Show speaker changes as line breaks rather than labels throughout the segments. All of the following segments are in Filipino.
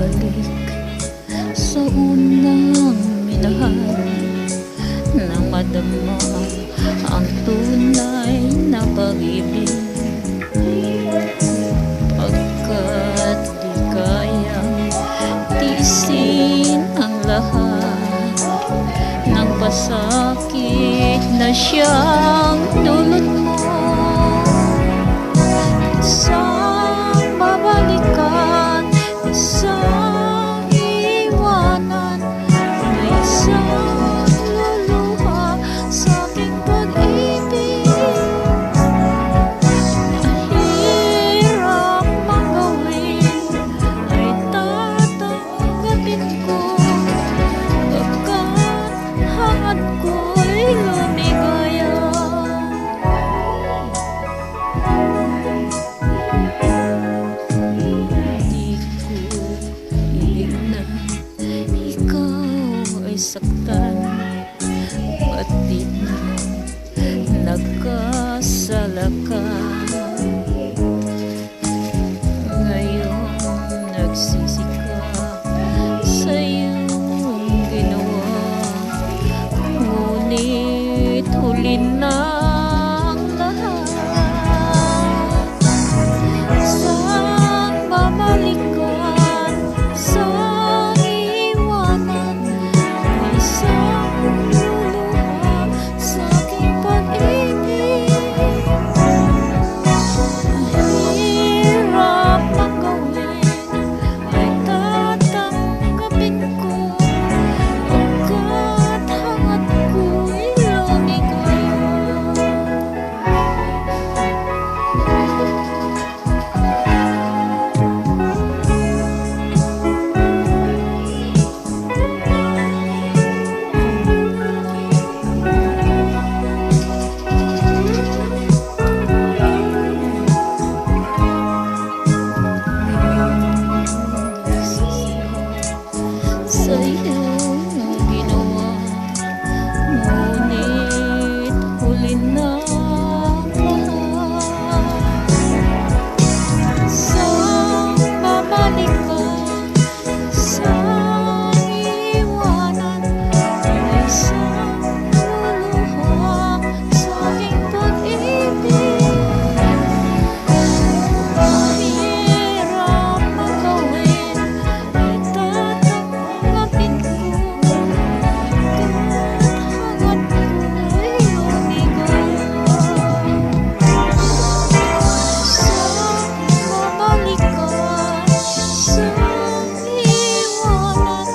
bumabalik sa unang minahal, nang madama ang tunay na pag-ibig. Pagkat di kayang tiisin ang lahat ng pasakit na siyang dulot mo. Isang babalikan, isang iwanan, may isang luluha sa aking pag-ibig. Mahirap mang gawin, ay tatanggapin ko, pagkat hangad ko'y lumigaya. Saktan, ba't di mo nagkasala ka? Ngayon nagsisi ka sa iyong ginawa, ngunit huli na ang lahat. Saan babalikan, saan iwanan, isang luluha sa aking pag-ibig. Mahirap mang gawin, ay tatanggapin ko, pagkat hangad ko'y lumigaya. Sa iyong ginawa, ngunit huli na ang lahat. Saan babalikan, saan iwanan, may isang luluha sa aking pag-ibig. Mahirap mang gawin, ay tatanggapin ko, pagkat hangad ko'y lumigaya. Saan babalikan, saan iwanan,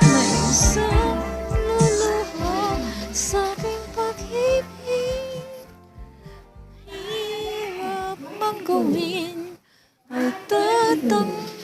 may isang luluha sa aking pag-ibig. Hirap mang gawin, ay tatanggapin